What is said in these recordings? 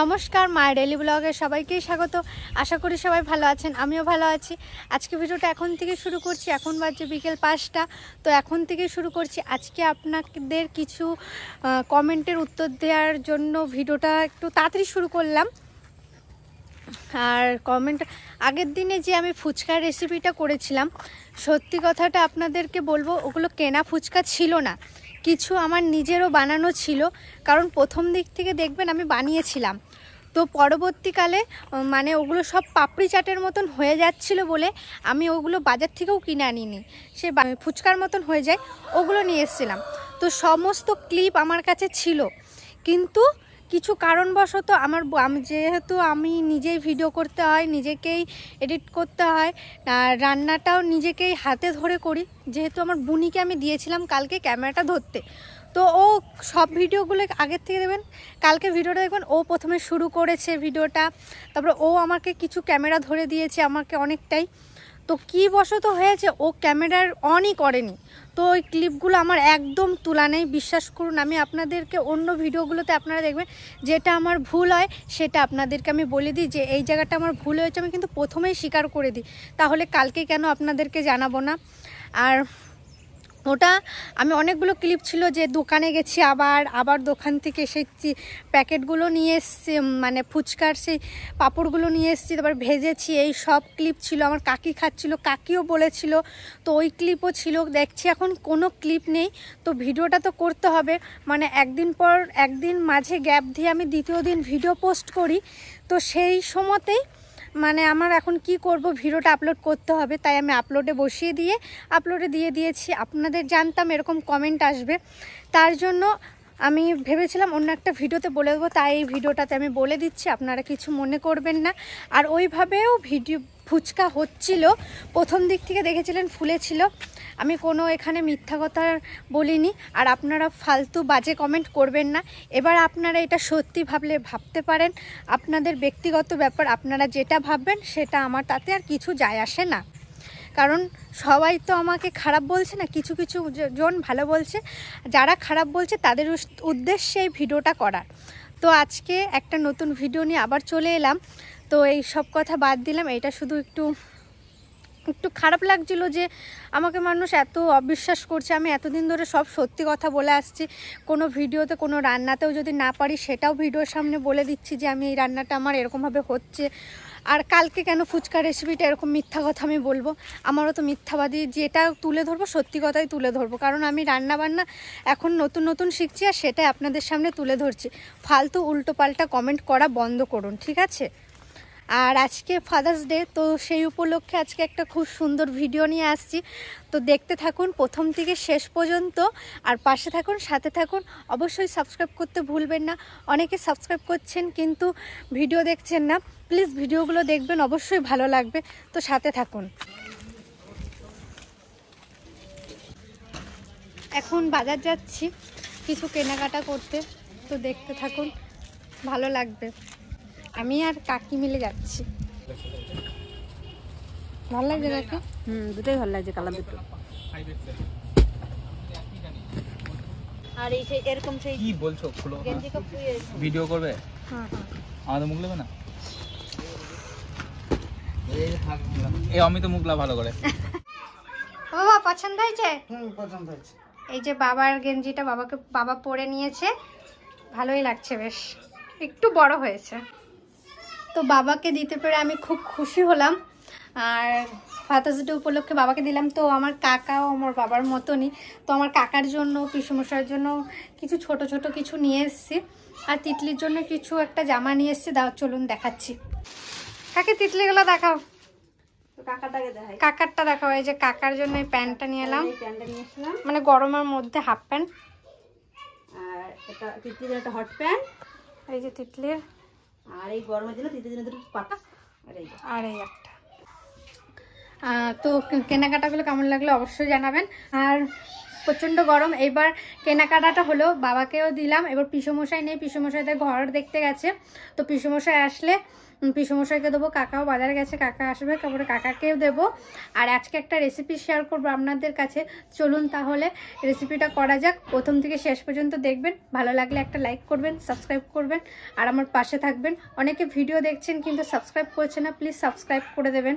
নমস্কার, মায়ের ডেইলি ব্লগে সবাইকেই স্বাগত। আশা করি সবাই ভালো আছেন, আমিও ভালো আছি। আজকে ভিডিওটা এখন থেকে শুরু করছি। এখন বাজে বিকেল 5টা। তো এখন থেকে শুরু করছি। আজকে আপনাদের কিছু কমেন্টের উত্তর দেওয়ার জন্য ভিডিওটা একটু তাড়াতাড়ি শুরু করলাম। আর কমেন্ট আগের দিনে যে আমি ফুচকার রেসিপিটা করেছিলাম, সত্যি কথাটা আপনাদেরকে বলবো, ওগুলো কেনা ফুচকা ছিল না, কিছু আমার নিজেরও বানানো ছিল। কারণ প্রথম দিক থেকে দেখবেন আমি বানিয়েছিলাম, তো পরবর্তীকালে মানে ওগুলো সব পাপড়ি চাটের মতন হয়ে যাচ্ছিল বলে আমি ওগুলো বাজার থেকেও কিনে আনিনি, সে ফুচকার মতন হয়ে যায়, ওগুলো নিয়ে এসেছিলাম। তো সমস্ত ক্লিপ আমার কাছে ছিল, কিন্তু কিছু কারণবশত যেহেতু আমি নিজেই ভিডিও করতে হয়, নিজেকেই এডিট করতে হয়, আর রান্নাটাও নিজেকেই হাতে ধরে করি, যেহেতু আমার বুনিকে আমি দিয়েছিলাম কালকে ক্যামেরাটা ধরতে, তো ও সব ভিডিওগুলো আগের থেকে দেবেন। কালকে ভিডিওটা দেখবেন ও প্রথমে শুরু করেছে ভিডিওটা, তারপরে ও আমাকে কিছু ক্যামেরা ধরে দিয়েছে আমাকে অনেকটাই। তো কী বশত হয়েছে, ও ক্যামেরার অনই করেনি, তো ওই ক্লিপগুলো আমার একদম তোলা নেই। বিশ্বাস করুন, আমি আপনাদেরকে অন্য ভিডিওগুলোতে আপনারা দেখবেন যেটা আমার ভুল হয় সেটা আপনাদেরকে আমি বলে দিই, যে এই জায়গাটা আমার ভুল হয়েছে, আমি কিন্তু প্রথমেই স্বীকার করে দিই। তাহলে কালকে কেন আপনাদেরকে জানাবো না। আর ওটা আমি অনেকগুলো ক্লিপ ছিল যে দোকানে গেছি, আবার দোকান থেকে এসেছি, প্যাকেটগুলো নিয়ে এসেছি, মানে ফুচকার সেই পাঁপড়গুলো নিয়ে এসেছি, তারপর ভেজেছি, এই সব ক্লিপ ছিল। আমার কাকি খাচ্ছিল, কাকিও বলেছিল, তো ওই ক্লিপও ছিল। দেখছি এখন কোনো ক্লিপ নেই, তো ভিডিওটা তো করতে হবে। মানে একদিন পর একদিন মাঝে গ্যাপ দিয়ে আমি দ্বিতীয় দিন ভিডিও পোস্ট করি, তো সেই সময়তেই মানে আমার এখন কি করব, ভিডিওটা আপলোড করতে হবে, তাই আমি আপলোডে দিয়ে দিয়েছি। আপনাদের জানতাম এরকম কমেন্ট আসবে, তার জন্য আমি ভেবেছিলাম অন্য একটা ভিডিওতে বলে দেবো, তাই এই ভিডিওটাতে আমি বলে দিচ্ছি, আপনারা কিছু মনে করবেন না। আর ওইভাবেও ফুচকা হচ্ছিল, প্রথম দিক থেকে দেখেছিলেন ফুলেছিল, আমি কোনো এখানে মিথ্যা কথা বলিনি। আর আপনারা ফালতু বাজে কমেন্ট করবেন না। এবার আপনারা এটা সত্যি ভাবলে ভাবতে পারেন, আপনাদের ব্যক্তিগত ব্যাপার, আপনারা যেটা ভাববেন সেটা, আমার তাতে আর কিছু যায় আসে না। কারণ সবাই তো আমাকে খারাপ বলছে না, কিছু কিছু জন ভালো বলছে, যারা খারাপ বলছে তাদের উদ্দেশ্যে এই ভিডিওটা করার। তো আজকে একটা নতুন ভিডিও নিয়ে আবার চলে এলাম। তো এই সব কথা বাদ দিলাম, এটা শুধু একটু খারাপ লাগছিল যে আমাকে মানুষ এত অবিশ্বাস করছে। আমি এতদিন ধরে সব সত্যি কথা বলে আসছি, কোনো ভিডিওতে কোনো রান্নাতেও যদি না পারি সেটাও ভিডিওর সামনে বলে দিচ্ছি যে আমি এই রান্নাটা আমার এরকমভাবে হচ্ছে। আর কালকে কেন ফুচকা রেসিপিটা এরকম মিথ্যা কথা আমি বলবো? আমারও তো মিথ্যাবাদী, যেটা তুলে ধরবো সত্যি কথাই তুলে ধরবো, কারণ আমি রান্নাবান্না এখন নতুন শিখছি, আর সেটাই আপনাদের সামনে তুলে ধরছি। ফালতু উল্টোপাল্টা কমেন্ট করা বন্ধ করুন, ঠিক আছে? আর আজকে ফাদার্স ডে, তো সেই উপলক্ষে আজকে একটা খুব সুন্দর ভিডিও নিয়ে আসছি, তো দেখতে থাকুন প্রথম থেকে শেষ পর্যন্ত, আর পাশে থাকুন, সাথে থাকুন। অবশ্যই সাবস্ক্রাইব করতে ভুলবেন না। অনেকে সাবস্ক্রাইব করছেন কিন্তু ভিডিও দেখছেন না, প্লিজ ভিডিওগুলো দেখবেন, অবশ্যই ভালো লাগবে, তো সাথে থাকুন। এখন বাজার যাচ্ছি কিছু কেনাকাটা করতে, তো দেখতে থাকুন, ভালো লাগবে। আমি আর কাকি মিলে যাচ্ছি। ভালো লাগছে নাকি? দুটোই ভালো লাগছে, কালার দুটো। আর এই সেই এরকম সেই কি বলছো, খুলো গেঞ্জি কাপড় ভিডিও করবে? হ্যাঁ। আমাদের মুখ লাগবে না, এই অমিত মুখলা ভালো করে। বাবা পছন্দ হয়েছে? পছন্দ হয়েছে। এই যে বাবার গেঞ্জিটা বাবা পরে নিয়েছে, ভালোই লাগছে, বেশ একটু বড় হয়েছে। তো বাবাকে দিতে পেরে আমি খুব খুশি হলাম, আর ফাদার্স ডে উপলক্ষে বাবাকে দিলাম। তো আমার কাকাও আমার বাবার মতনই, তো আমার কাকার জন্য, পিসুমশাইয়ের জন্য কিছু ছোট কিছু নিয়ে এসেছি, আর তিতলির জন্য কিছু একটা জামা নিয়ে এসেছি। চলুন দেখাচ্ছি। কাকে তিতলিগুলো দেখাও, কাকাটাকে দেখাই। কাকারটা দেখাও। এই যে কাকার জন্য এই প্যান্টটা নিয়ে এলাম, এই প্যান্টটা নিয়ে আসলাম, মানে গরমের মধ্যে হাফ প্যান্ট। আর এটা তিতলির একটা হট প্যান্ট, এই যে তিতলির, আর এই গরমের জন্য তিতলির জন্য দুটো পাতা, আর এই একটা। তো কেনাকাটাগুলো কেমন লাগলো অবশ্যই জানাবেন। আর প্রচণ্ড গরম। এইবার কেনাকাটাটা হলো, বাবাকেও দিলাম। এবার পিসোমশাই নেই, পিসোমশাইদের ঘর দেখতে গেছে। তো পিসোমশাই আসলে পিসোমশাইকে দেবো, কাকাও বাজারে গেছে, কাকা আসবে, তারপরে কাকাকেও দেবো। আর আজকে একটা রেসিপি শেয়ার করবো আপনাদের কাছে। চলুন তাহলে রেসিপিটা করা যাক। প্রথম থেকে শেষ পর্যন্ত দেখবেন, ভালো লাগলে একটা লাইক করবেন, সাবস্ক্রাইব করবেন আর আমার পাশে থাকবেন। অনেকে ভিডিও দেখছেন কিন্তু সাবস্ক্রাইব করছে না, প্লিজ সাবস্ক্রাইব করে দেবেন।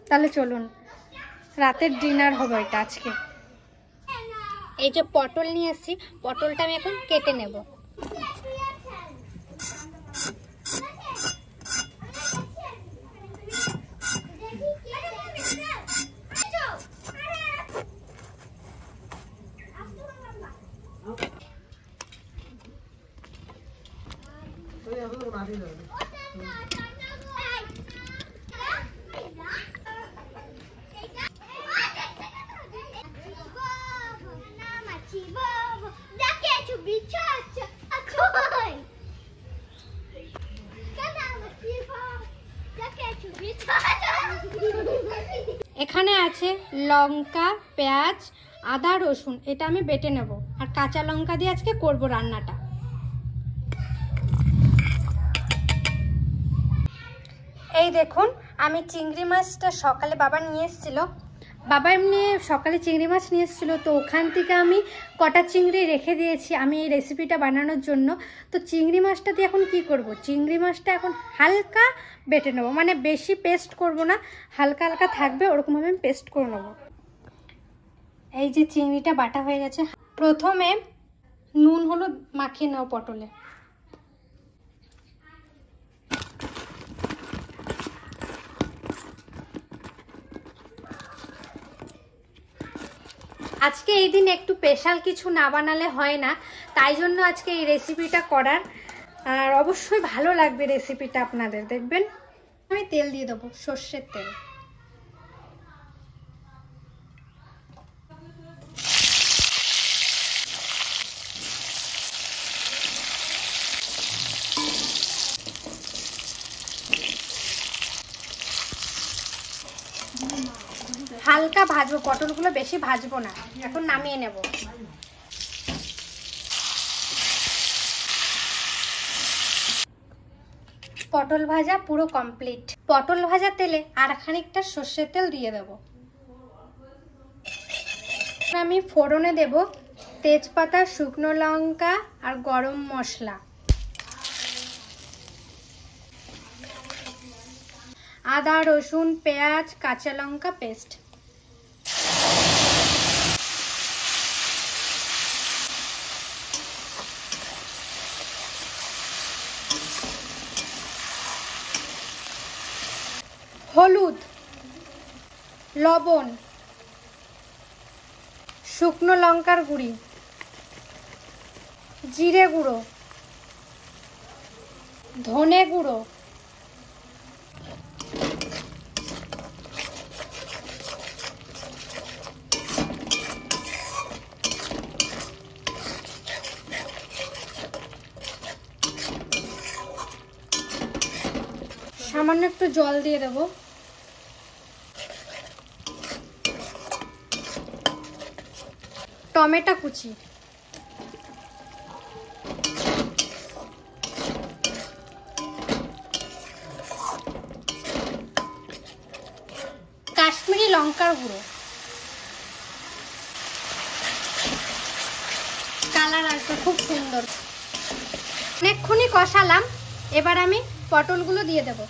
তাহলে চলুন, রাতের ডিনার হবে এটা আজকে। এই যে পটল নিয়ে এসেছি, পটলটা আমি এখন কেটে নেব। এখানে আছে লঙ্কা, পেঁয়াজ, আদা, রসুন, এটা আমি বেটে নেব। আর কাঁচা লঙ্কা দিয়ে আজকে করব রান্নাটা। এই দেখুন, আমি চিংড়ি মাছটা সকালে বাবা নিয়ে এসেছিলো। বাবা এমনি সকালে চিংড়ি মাছ নিয়ে এসেছিলো, তো ওখান থেকে আমি কটা চিংড়ি রেখে দিয়েছি আমি এই রেসিপিটা বানানোর জন্য। তো চিংড়ি মাছটা দিয়ে এখন কি করব, চিংড়ি মাছটা এখন হালকা বেটে নেবো, মানে বেশি পেস্ট করব না, হালকা হালকা থাকবে ওরকমভাবে আমি পেস্ট করে নেবো। এই যে চিংড়িটা বাটা হয়ে গেছে। প্রথমে নুন হলুদ মাখিয়ে নেবো পটলে। আজকে এই দিন একটু স্পেশাল কিছু না বানালে হয় না, তাই জন্য আজকে এই রেসিপিটা করার। আর অবশ্যই ভালো লাগবে রেসিপিটা আপনাদের, দেখবেন। আমি তেল দিয়ে দেবো, সর্ষের তেল। হালকা ভাজবো, পটলগুলো বেশি ভাজবো না, এখন নামিয়ে নেব। পটল ভাজা পুরো কমপ্লিট। পটল ভাজা তেলে আর খানিকটা সর্ষের তেল দিয়ে দেব। আমি ফোড়নে দেব তেজপাতা, শুকনো লঙ্কা আর গরম মশলা। আদা, রসুন, পেঁয়াজ, কাঁচা লঙ্কা পেস্ট। হলুদ, লবণ, শুকনো লঙ্কার গুঁড়ি, জিরে গুঁড়ো, ধনে গুঁড়ো, সামান্য একটু জল দিয়ে দেবো। টমেটো কুচি, কাশ্মীরি লঙ্কার গুঁড়ো, কালার আসবে খুব সুন্দর। অনেকক্ষণই কষালাম, এবার আমি পটলগুলো দিয়ে দেব।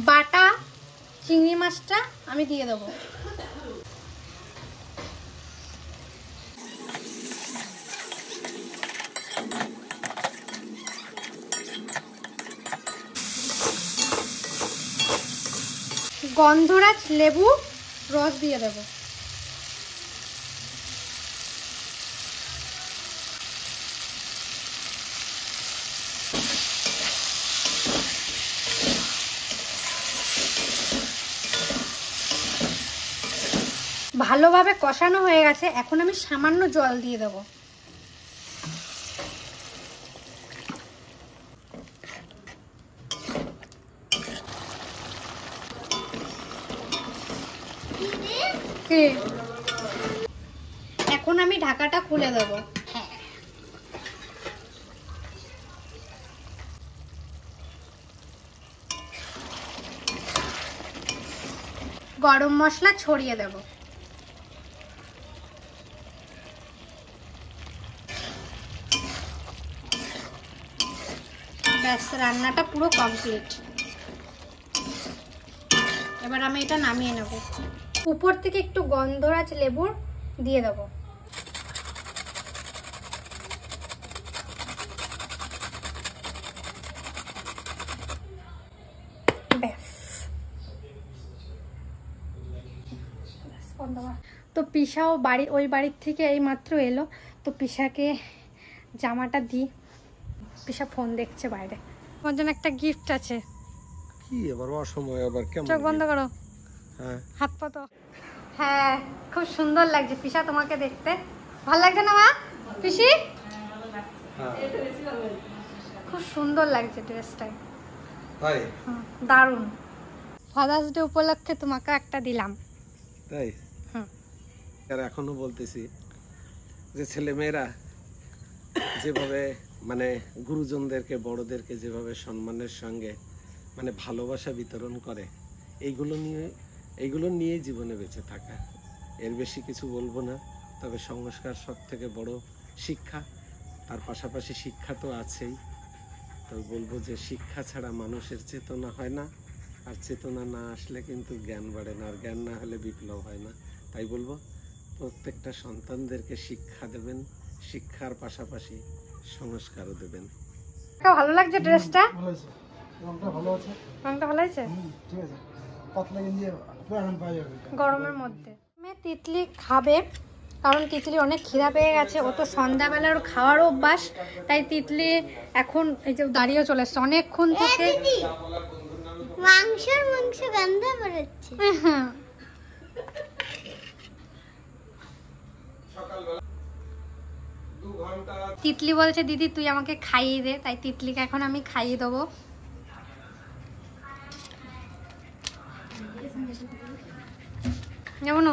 বাটা চিংড়ি মাছটা আমি দিয়ে দেবো। গন্ধরাজ লেবু রস দিয়ে দেব। ভালোভাবে কষানো হয়ে গেছে, এখন আমি সামান্য জল দিয়ে দেব। কি এখন আমি ঢাকাটা খুলে দেবো। গরম মশলা ছড়িয়ে দেব। ব্যাস, রান্নাটা পুরো কমপ্লিট। এবার আমি এটা নামিয়ে নেব। উপর থেকে একটু গন্ধরাজ লেবুর দিয়ে দেব। তো পিসাও ওই বাড়ির থেকে এই মাত্র এলো। তো পিসাকে জামাটা দিই। পিসা ফোন দেখছে বাইরে। তোমার জন্য একটা গিফট আছে। কি আবার অসময় আবার কেমন? চোখ বন্ধ করো। হ্যাঁ, হাত পাতো। হ্যাঁ, খুব সুন্দর লাগছে পিসা তোমাকে দেখতে। ভালো লাগছে না মা? পিসি খুব সুন্দর লাগছে ড্রেসটা। তাই দারুণ। ফাদার্স ডে উপলক্ষে তোমাকে একটা দিলাম। তাই আর এখনো বলতেছি যে ছেলে মেয়েরা যেভাবে মানে গুরুজনদেরকে বড়দেরকে যেভাবে সম্মানের সঙ্গে মানে ভালোবাসা বিতরণ করে, এইগুলো নিয়ে জীবনে বেঁচে থাকা। এর বেশি কিছু বলবো না। তবে সংস্কার সব থেকে বড় শিক্ষা, তার পাশাপাশি শিক্ষা তো আছেই। তবে বলবো যে শিক্ষা ছাড়া মানুষের চেতনা হয় না, আর চেতনা না আসলে কিন্তু জ্ঞান বাড়ে না, আর জ্ঞান না হলে বিপ্লব হয় না। তাই বলবো প্রত্যেকটা সন্তানদেরকে শিক্ষা দেবেন, শিক্ষার পাশাপাশি সংস্কারও দেবেন। ভালো লাগছে ড্রেসটা? রংটা ভালো আছে। রংটা ভালো আছে? ঠিক আছে, পাতলা গেঞ্জি পুরো আরাম পাওয়া যাবে গরমের মধ্যে। তিতলি খাবে, কারণ তিতলি অনেক খিদা পেয়ে গেছে। ও তো সন্ধ্যাবেলার খাওয়ার অভ্যাস, তাই তিতলি এখন এই যে দাঁড়িয়ে চলে এসছে অনেকক্ষণ থেকে। মাংস গন্ধ বেরোচ্ছে। তিতলি বলছে দিদি তুই আমাকে খাইয়ে দে, তাই তিতলিকে এখন আমি খাইয়ে দেবো। যেমন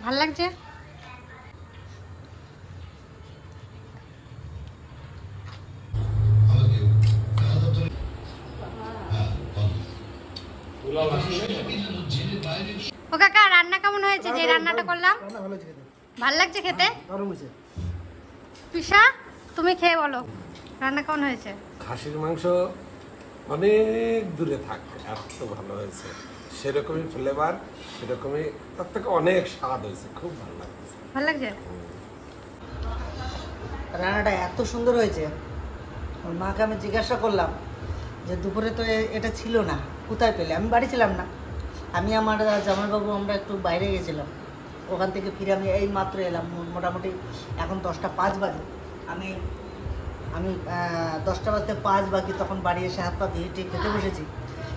ভাল লাগছে। ও কাকা, রান্না কেমন হয়েছে? যে রান্নাটা করলাম ভাল লাগছে খেতে? পিসা তুমি খেয়ে বলো রান্না কেমন হয়েছে? খাসির মাংস অনেক দূরে থাক, এত ভালো হয়েছে। সেরকমই ফ্লেভার, সেরকমই তার থেকে অনেক স্বাদ হয়েছে। খুব ভালো লাগছে। ভাল লাগছে? রান্নাটা এত সুন্দর হয়েছে। ওর মাকে আমি জিজ্ঞাসা করলাম যে দুপুরে তো এটা ছিল না, কোথায় পেলে? আমি বাড়ি ছিলাম না, আমি আমার জামাইবাবু আমরা একটু বাইরে গেছিলাম। ওখান থেকে ফিরে আমি এই মাত্র এলাম। মোটামুটি এখন 10টা 5 বাজে। আমি 10টা বাজতে 5 বাকি, তখন বাড়ি এসে হাত পা ধুয়ে খেতে বসেছি।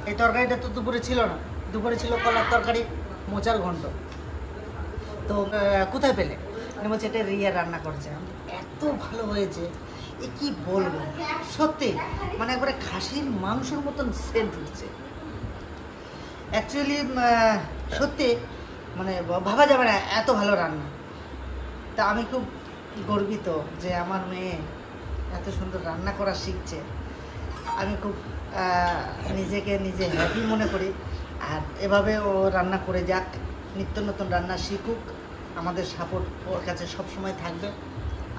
এই তরকারিটা তো দুপুরে ছিল না। দুপুরে ছিল কলার তরকারি, মোচার ঘন্ট। তো কোথায় পেলে? আমি বলছি এটা রিয়া রান্না করছে। এত ভালো হয়েছে এ কি বলবো, সত্যি মানে একবারে খাসির মাংসের মতন সেন্ট হচ্ছে। অ্যাকচুয়ালি সত্যি মানে ভাবা যাবে না এত ভালো রান্না। তা আমি খুব গর্বিত যে আমার মেয়ে এত সুন্দর রান্না করা শিখছে। আমি খুব নিজেকে নিজে হ্যাপি মনে করি। আর এভাবে ও রান্না করে যাক, নিত্য নতুন রান্না শিখুক। আমাদের সাপোর্ট ওর কাছে সবসময় থাকবে।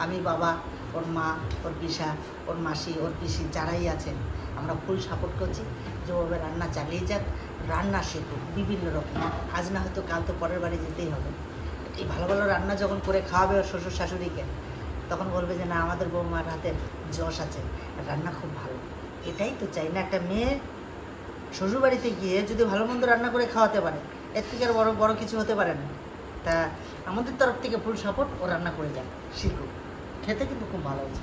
আমি, বাবা, ওর মা, ওর পিসা, ওর মাসি, ওর পিসি যারাই আছেন, আমরা ফুল সাপোর্ট করছি যে ওভাবে রান্না চালিয়ে যাক, রান্না শেখুক বিভিন্ন রকম। আজ না হয়তো কাল তো পরের বাড়ি যেতেই হবে। এই ভালো ভালো রান্না যখন করে খাওয়াবে ওর শ্বশুর শাশুড়িকে, তখন বলবে যে না আমাদের বৌমার হাতে যশ আছে, রান্না খুব ভালো। এটাই তো চাই না, একটা মেয়ে শ্বশুরবাড়িতে গিয়ে যদি ভালো মন্দ রান্না করে খাওয়াতে পারে, এর থেকে আর বড় বড় কিছু হতে পারে না। তা আমাদের তরফ থেকে ফুল সাপোর্ট, ও রান্না করে যাক, শিখুক। খেতে কিন্তু খুব ভালো হয়েছে।